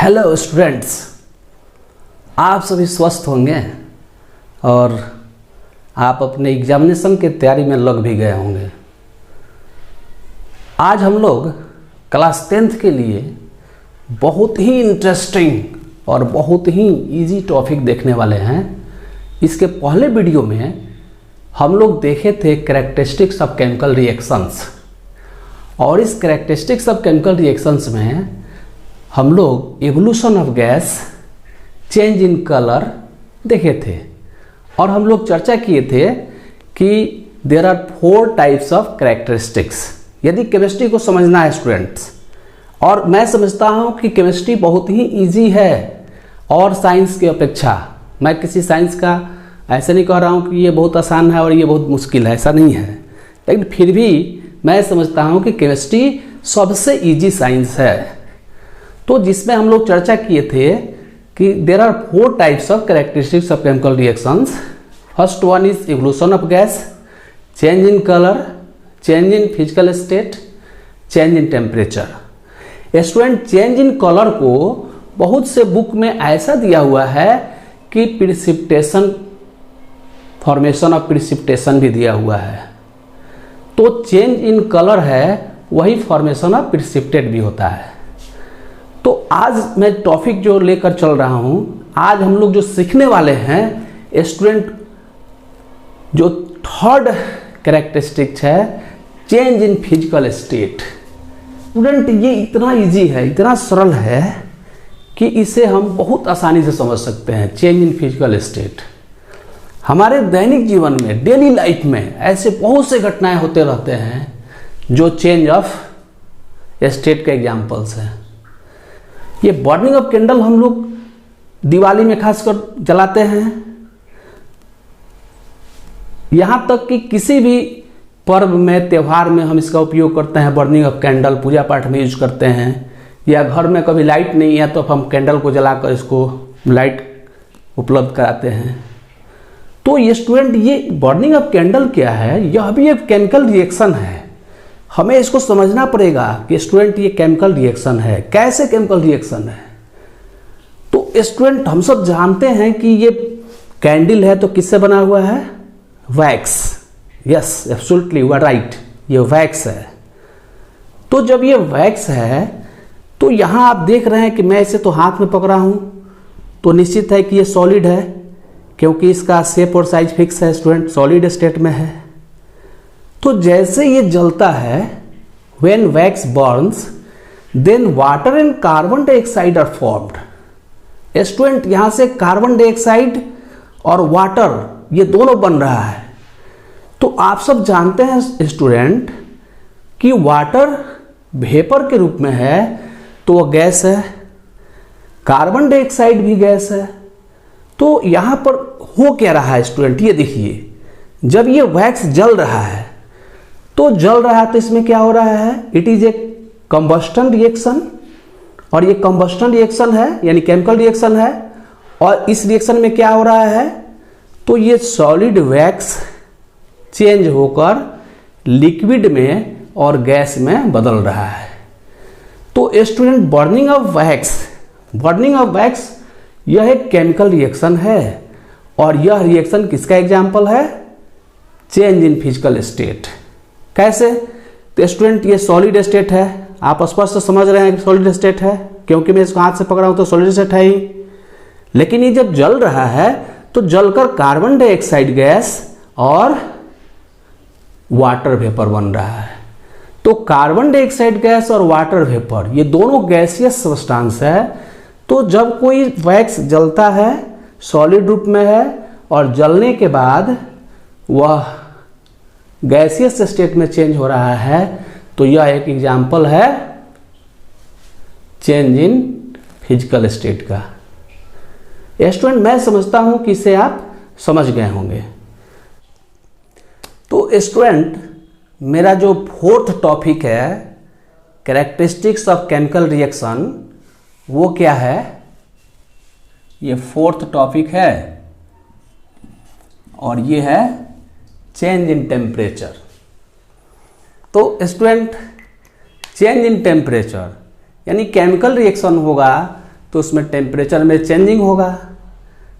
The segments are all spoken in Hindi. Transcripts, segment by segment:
हेलो स्टूडेंट्स, आप सभी स्वस्थ होंगे और आप अपने एग्जामिनेशन की तैयारी में लग भी गए होंगे। आज हम लोग क्लास 10th के लिए बहुत ही इंटरेस्टिंग और बहुत ही इजी टॉपिक देखने वाले हैं। इसके पहले वीडियो में हम लोग देखे थे कैरेक्टरिस्टिक्स ऑफ केमिकल रिएक्शंस, और इस कैरेक्टरिस्टिक्स ऑफ केमिकल रिएक्शंस में हम लोग evolution of gas, change in colour देखे थे। और हम लोग चर्चा किए थे कि there are 4 types of characteristics. यदि केमिस्ट्री को समझना है स्टूडेंट्स, और मैं समझता हूँ कि केमिस्ट्री बहुत ही इजी है और साइंस की अपेक्षा, मैं किसी साइंस का ऐसे नहीं कह रहा हूँ कि ये बहुत आसान है और ये बहुत मुश्किल है, ऐसा नहीं है, लेकिन फिर भी मैं समझता हूँ कि केमिस्ट्री सबसे इजी साइंस है। तो जिसमें हम लोग चर्चा किए थे कि there are 4 types of characteristics of chemical reactions. First one is evolution of gas, change in colour, change in physical state, change in temperature. Student, change in colour को बहुत से बुक में ऐसा दिया हुआ है कि प्रिसिपिटेशन, फॉर्मेशन ऑफ प्रिसिपिटेशन भी दिया हुआ है। तो चेंज इन कलर है वही फॉर्मेशन ऑफ प्रिसिपिटेट भी होता है। तो आज मैं टॉपिक जो लेकर चल रहा हूँ, आज हम लोग जो सीखने वाले हैं स्टूडेंट, जो थर्ड कैरेक्टरिस्टिक है change in physical state. Student, ये इतना इजी है, इतना सरल है कि इसे हम बहुत आसानी से समझ सकते हैं। चेंज इन फिजिकल स्टेट हमारे दैनिक जीवन में, डेली लाइफ में ऐसे बहुत से घटनाएं होते रहते हैं जो चेंज ऑफ स्टेट के एग्जाम्पल्स हैं। ये बर्निंग ऑफ कैंडल हम लोग दिवाली में खासकर जलाते हैं। यहाँ तक कि किसी भी पर्व में, त्यौहार में हम इसका उपयोग करते हैं। बर्निंग ऑफ कैंडल पूजा पाठ में यूज करते हैं, या घर में कभी लाइट नहीं है तो हम कैंडल को जलाकर इसको लाइट उपलब्ध कराते हैं। तो ये स्टूडेंट, ये बर्निंग ऑफ कैंडल क्या है? यह भी एक केमिकल रिएक्शन है। हमें इसको समझना पड़ेगा कि स्टूडेंट ये केमिकल रिएक्शन है। कैसे केमिकल रिएक्शन है? तो स्टूडेंट, हम सब जानते हैं कि ये कैंडल है तो किससे बना हुआ है? Wax. Yes, absolutely you are right, ये वैक्स है। तो जब ये वैक्स है तो यहां आप देख रहे हैं कि मैं इसे तो हाथ में पकड़ा हूं, तो निश्चित है कि ये सॉलिड है, क्योंकि इसका शेप और साइज फिक्स है स्टूडेंट, सॉलिड स्टेट में है। तो जैसे ये जलता है, when wax burns, then water and carbon dioxide are formed। Student, यहां से कार्बन डाइऑक्साइड और वाटर ये दोनों बन रहा है। तो आप सब जानते हैं स्टूडेंट कि वाटर वेपर के रूप में है तो वो गैस है, कार्बन डाइऑक्साइड भी गैस है। तो यहां पर हो क्या रहा है स्टूडेंट, ये देखिए, जब ये वैक्स जल रहा है तो जल रहा है तो इसमें क्या हो रहा है? It is a combustion reaction, और ये कंबस्टन रिएक्शन है यानी केमिकल रिएक्शन है। और इस रिएक्शन में क्या हो रहा है? तो ये सॉलिड वैक्स चेंज होकर लिक्विड में और गैस में बदल रहा है। तो स्टूडेंट, बर्निंग ऑफ वैक्स यह एक केमिकल रिएक्शन है, और यह रिएक्शन किसका एग्जाम्पल है? Change in physical state. कैसे? तो स्टूडेंट, ये सॉलिड स्टेट है, आप स्पष्ट समझ रहे हैं कि सॉलिड स्टेट है, क्योंकि मैं इसको हाथ से पकड़ा हूं तो सॉलिड स्टेट है ही। लेकिन ये जब जल रहा है तो जलकर कार्बन डाइऑक्साइड गैस और वाटर वेपर बन रहा है। तो कार्बन डाइऑक्साइड गैस और वाटर वेपर ये दोनों गैसियस सब्सटेंस है। तो जब कोई वैक्स जलता है, सॉलिड रूप में है, और जलने के बाद वह गैसियस स्टेट में चेंज हो रहा है, तो यह एक एग्जाम्पल है चेंज इन फिजिकल स्टेट का। स्टूडेंट, मैं समझता हूं कि इसे आप समझ गए होंगे। तो स्टूडेंट, मेरा जो 4th टॉपिक है कैरेक्टरिस्टिक्स ऑफ केमिकल रिएक्शन, वो क्या है? ये 4th टॉपिक है, और ये है चेंज इन टेम्परेचर। तो स्टूडेंट, चेंज इन टेम्परेचर यानी केमिकल रिएक्शन होगा तो उसमें टेम्परेचर में चेंजिंग होगा।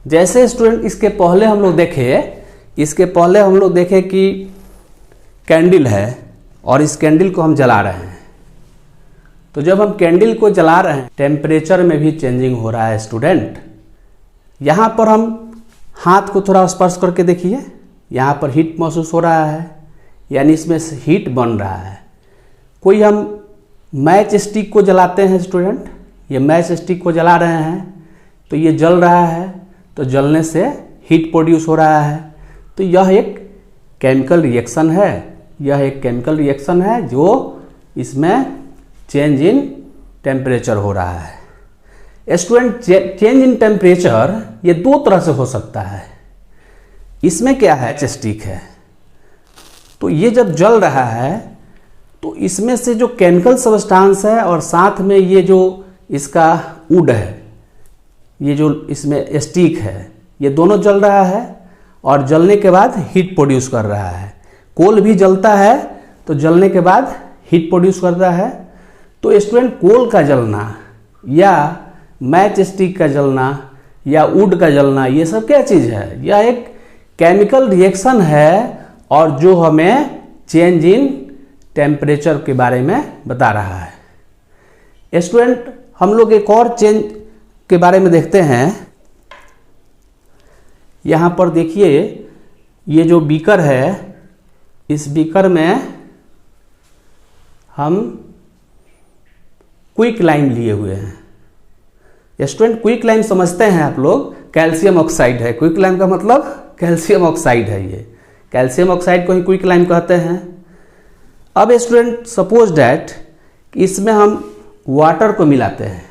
जैसे स्टूडेंट इसके पहले हम लोग देखे कि कैंडल है और इस कैंडल को हम जला रहे हैं, तो जब हम कैंडल को जला रहे हैं टेम्परेचर में भी चेंजिंग हो रहा है स्टूडेंट। यहाँ पर हम हाथ को थोड़ा स्पर्श करके देखिए, यहाँ पर हीट महसूस हो रहा है, यानी इसमें से हीट बन रहा है। कोई हम मैच स्टिक को जलाते हैं स्टूडेंट, ये मैच स्टिक को जला रहे हैं तो ये जल रहा है, तो जलने से हीट प्रोड्यूस हो रहा है। तो यह एक केमिकल रिएक्शन है, जो इसमें चेंज इन टेम्परेचर हो रहा है। स्टूडेंट चेंज इन टेम्परेचर ये दो तरह से हो सकता है। इसमें क्या है, मैच स्टिक है, तो ये जब जल रहा है तो इसमें से जो केमिकल सब्सटेंस है और साथ में ये जो इसका वुड है, ये जो इसमें स्टिक है, ये दोनों जल रहा है और जलने के बाद हीट प्रोड्यूस कर रहा है। कोल भी जलता है तो जलने के बाद हीट प्रोड्यूस करता है। तो स्टूडेंट कोल का जलना या मैच स्टिक का जलना या वुड का जलना, ये सब क्या चीज़ है, यह एक केमिकल रिएक्शन है और जो हमें चेंज इन टेम्परेचर के बारे में बता रहा है। स्टूडेंट हम लोग एक और चेंज के बारे में देखते हैं। यहाँ पर देखिए, ये जो बीकर है, इस बीकर में हम क्विक लाइम लिए हुए हैं। स्टूडेंट क्विक लाइम समझते हैं आप लोग, कैल्शियम ऑक्साइड है। क्विक लाइम का मतलब कैल्शियम ऑक्साइड है, ये कैल्शियम ऑक्साइड को ही क्विक लाइम कहते हैं। अब स्टूडेंट सपोज डैट इसमें हम वाटर को मिलाते हैं।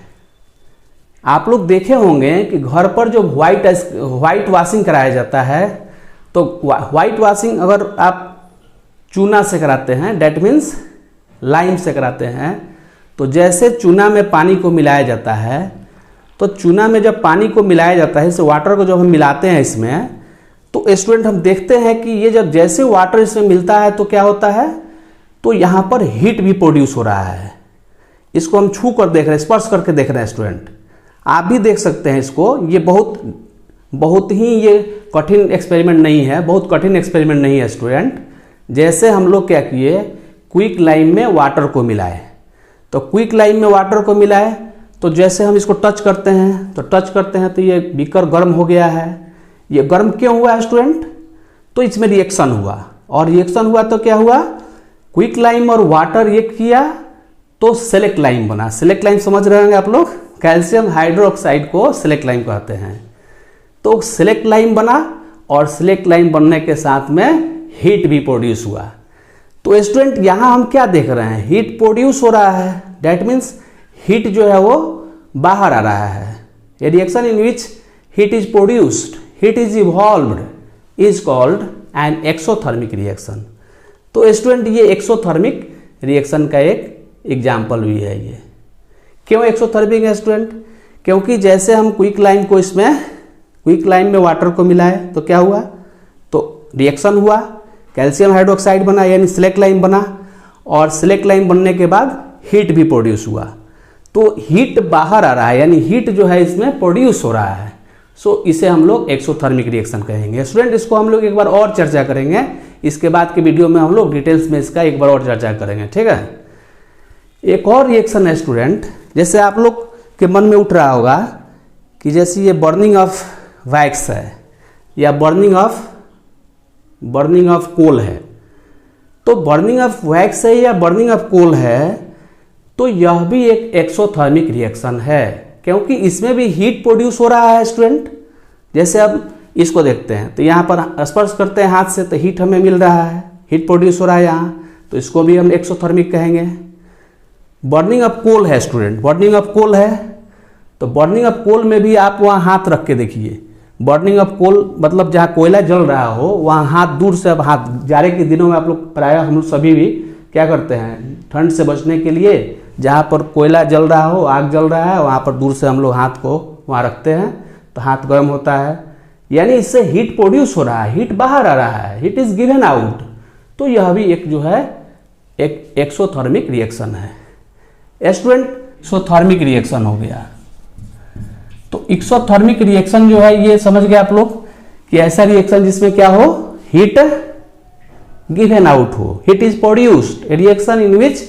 आप लोग देखे होंगे कि घर पर जो वाइट वॉशिंग कराया जाता है, तो वाइट वॉशिंग अगर आप चूना से कराते हैं, डैट मीन्स लाइम से कराते हैं, तो जैसे चूना में पानी को मिलाया जाता है, तो चूना में जब पानी को मिलाया जाता है, इस वाटर को जब हम मिलाते हैं इसमें, तो स्टूडेंट हम देखते हैं कि ये जब जैसे वाटर इसमें मिलता है तो क्या होता है, तो यहाँ पर हीट भी प्रोड्यूस हो रहा है। इसको हम छू कर देख रहे हैं, स्पर्श करके देख रहे हैं स्टूडेंट, आप भी देख सकते हैं इसको। ये बहुत ही ये कठिन एक्सपेरिमेंट नहीं है, बहुत कठिन एक्सपेरिमेंट नहीं है स्टूडेंट। जैसे हम लोग क्या किए, क्विक लाइम में वाटर को मिलाए, तो क्विक लाइम में वाटर को मिलाए तो जैसे हम इसको टच करते हैं तो ये बीकर गर्म हो गया है। ये गर्म क्यों हुआ है स्टूडेंट, तो इसमें रिएक्शन हुआ, और रिएक्शन हुआ तो क्या हुआ, क्विक लाइम और वाटर रिएक्ट किया तो सेलेक्ट लाइम बना। सेलेक्ट लाइम समझ रहे होंगे आप लोग, कैल्शियम हाइड्रोक्साइड को सेलेक्ट लाइम कहते हैं। तो सेलेक्ट लाइम बना और सेलेक्ट लाइम बनने के साथ में हीट भी प्रोड्यूस हुआ। तो स्टूडेंट यहाँ हम क्या देख रहे हैं, हीट प्रोड्यूस हो रहा है, डैट मीन्स हीट जो है वो बाहर आ रहा है। ए reaction in which heat is produced, heat is evolved is called an exothermic reaction. तो स्टूडेंट ये एक्सोथर्मिक रिएक्शन का एक एग्जाम्पल भी है। ये क्यों एक्सोथर्मिक है स्टूडेंट, क्योंकि जैसे हम क्विक लाइम में वाटर को मिलाए तो क्या हुआ, तो रिएक्शन हुआ, कैल्शियम हाइड्रोक्साइड बना यानी सेलेक्ट लाइम बना, और सेलेक्ट लाइम बनने के बाद हीट भी प्रोड्यूस हुआ। तो हीट बाहर आ रहा है, यानी हीट जो है इसमें प्रोड्यूस हो रहा है। सो इसे हम लोग एक्सोथर्मिक रिएक्शन कहेंगे। स्टूडेंट इसको हम लोग एक बार और चर्चा करेंगे, इसके बाद के वीडियो में हम लोग डिटेल्स में इसका एक बार और चर्चा करेंगे, ठीक है। एक और रिएक्शन है स्टूडेंट, जैसे आप लोग के मन में उठ रहा होगा कि जैसे ये बर्निंग ऑफ वैक्स है या बर्निंग ऑफ कोल है, तो बर्निंग ऑफ वैक्स है या बर्निंग ऑफ कोल है, तो यह भी एक एक्सोथर्मिक रिएक्शन है, क्योंकि इसमें भी हीट प्रोड्यूस हो रहा है स्टूडेंट। जैसे अब इसको देखते हैं तो यहाँ पर स्पर्श करते हैं हाथ से तो हीट हमें मिल रहा है, हीट प्रोड्यूस हो रहा है यहाँ, तो इसको भी हम एक्सोथर्मिक कहेंगे। बर्निंग ऑफ कोल है स्टूडेंट, बर्निंग ऑफ कोल है, तो बर्निंग ऑफ कोल में भी आप वहाँ हाथ रख के देखिए। बर्निंग ऑफ कोल मतलब जहाँ कोयला जल रहा हो वहाँ हाथ दूर से, अब हाथ जाड़े के दिनों में आप लोग प्रायः हम लोग सभी भी क्या करते हैं, ठंड से बचने के लिए जहाँ पर कोयला जल रहा हो, आग जल रहा है, वहाँ पर दूर से हम लोग हाथ को वहाँ रखते हैं तो हाथ गर्म होता है, यानी इससे हीट प्रोड्यूस हो रहा है, हीट बाहर आ रहा है, हीट इज गिवन आउट। तो यह भी एक जो है एक एक्सोथर्मिक रिएक्शन है। स्टूडेंट एक्सोथर्मिक रिएक्शन हो गया। एक्सोथर्मिक रिएक्शन जो है ये समझ गए आप लोग कि ऐसा रिएक्शन जिसमें क्या हो, हीट गिवन आउट हो, heat is produced, reaction in which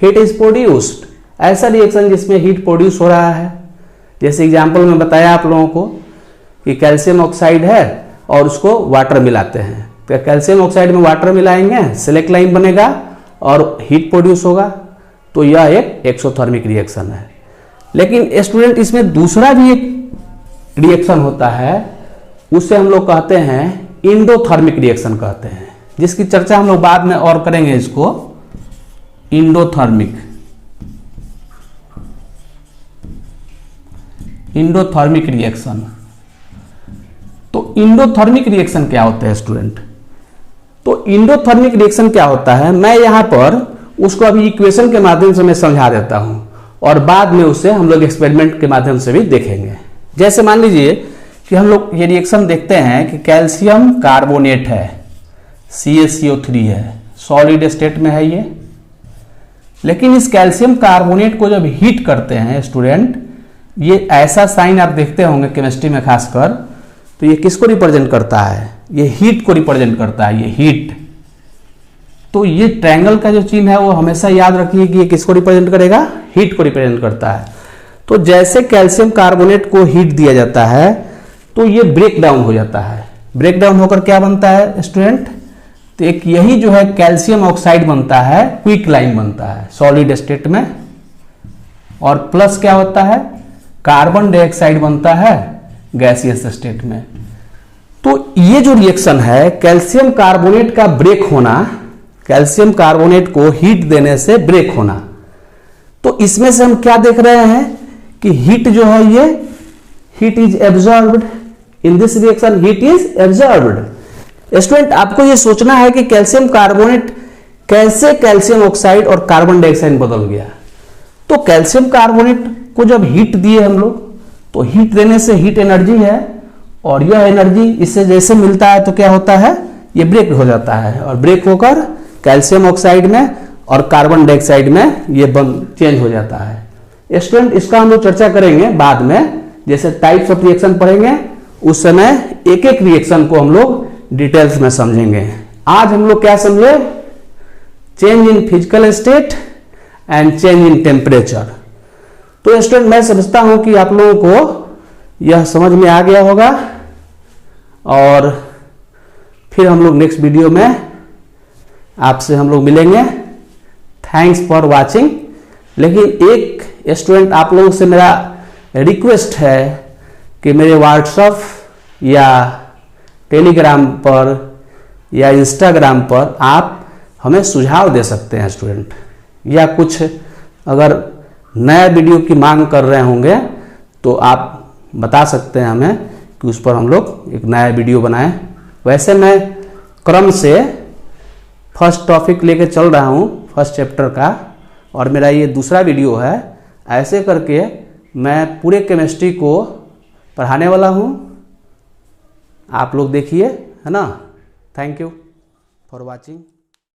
heat is produced, ऐसा रिएक्शन जिसमें हीट प्रोड्यूस हो रहा है। जैसे एग्जांपल में बताया आप लोगों को कि कैल्शियम ऑक्साइड है और उसको वाटर मिलाते हैं, तो कैल्शियम ऑक्साइड में वाटर मिलाएंगे, सिलेक्ट लाइन बनेगा और हीट प्रोड्यूस होगा, तो यह एक एक्सोथर्मिक रिएक्शन है। लेकिन स्टूडेंट इसमें दूसरा भी एक रिएक्शन होता है, उसे हम लोग कहते हैं इंडोथर्मिक रिएक्शन कहते हैं, जिसकी चर्चा हम लोग बाद में और करेंगे। इसको इंडोथर्मिक रिएक्शन। तो इंडोथर्मिक रिएक्शन क्या होता है स्टूडेंट? तो इंडोथर्मिक रिएक्शन क्या होता है, मैं यहां पर उसको अभी इक्वेशन के माध्यम से मैं समझा देता हूं और बाद में उसे हम लोग एक्सपेरिमेंट के माध्यम से भी देखेंगे। जैसे मान लीजिए कि हम लोग ये रिएक्शन देखते हैं कि कैल्शियम कार्बोनेट है, CaCO3 है, सॉलिड स्टेट में है ये। लेकिन इस कैल्शियम कार्बोनेट को जब हीट करते हैं स्टूडेंट, ये ऐसा साइन आप देखते होंगे केमिस्ट्री में खासकर, तो ये किसको रिप्रेजेंट करता है? ये हीट को रिप्रेजेंट करता है, ये हीट। तो ये ट्रायंगल का जो चिन्ह है वो हमेशा याद रखिए कि ये किसको रिप्रेजेंट करेगा? हीट को रिप्रेजेंट करता है। तो जैसे कैल्शियम कार्बोनेट को हीट दिया जाता है तो ये ब्रेक डाउन हो जाता है। ब्रेक डाउन होकर क्या बनता है स्टूडेंट? तो एक यही जो है कैल्शियम ऑक्साइड बनता है, क्विक लाइन बनता है सॉलिड स्टेट में, और प्लस क्या होता है, कार्बन डाइऑक्साइड बनता है गैसियस स्टेट में। तो ये जो रिएक्शन है कैल्शियम कार्बोनेट का ब्रेक होना, कैल्शियम कार्बोनेट को हीट देने से ब्रेक होना, तो इसमें से हम क्या देख रहे हैं कि हीट जो है ये heat is absorbed in this reaction, heat is absorbed. Student आपको ये सोचना है कि कैल्शियम कार्बोनेट कैसे कैल्शियम ऑक्साइड और कार्बन डाइऑक्साइड बदल गया। तो कैल्शियम कार्बोनेट को जब हीट दिए हम लोग, तो हीट देने से हीट एनर्जी है और यह एनर्जी इससे जैसे मिलता है तो क्या होता है, ये ब्रेक हो जाता है और ब्रेक होकर कैल्शियम ऑक्साइड में और कार्बन डाइऑक्साइड में ये चेंज हो जाता है। स्टूडेंट इसका हम लोग चर्चा करेंगे बाद में, जैसे टाइप्स ऑफ रिएक्शन पढ़ेंगे उस समय एक एक रिएक्शन को हम लोग डिटेल्स में समझेंगे। आज हम लोग क्या समझे? Change in physical state and change in temperature. तो स्टूडेंट मैं समझता हूं कि आप लोगों को यह समझ में आ गया होगा और फिर हम लोग नेक्स्ट वीडियो में आपसे हम लोग मिलेंगे। Thanks for watching. लेकिन एक स्टूडेंट आप लोगों से मेरा रिक्वेस्ट है कि मेरे व्हाट्सएप या टेलीग्राम पर या इंस्टाग्राम पर आप हमें सुझाव दे सकते हैं स्टूडेंट, या कुछ अगर नया वीडियो की मांग कर रहे होंगे तो आप बता सकते हैं हमें कि उस पर हम लोग एक नया वीडियो बनाएं। वैसे मैं क्रम से फर्स्ट टॉपिक लेके चल रहा हूँ, फर्स्ट चैप्टर का, और मेरा ये दूसरा वीडियो है। ऐसे करके मैं पूरे केमिस्ट्री को पढ़ाने वाला हूँ, आप लोग देखिए, है ना। Thank you for watching.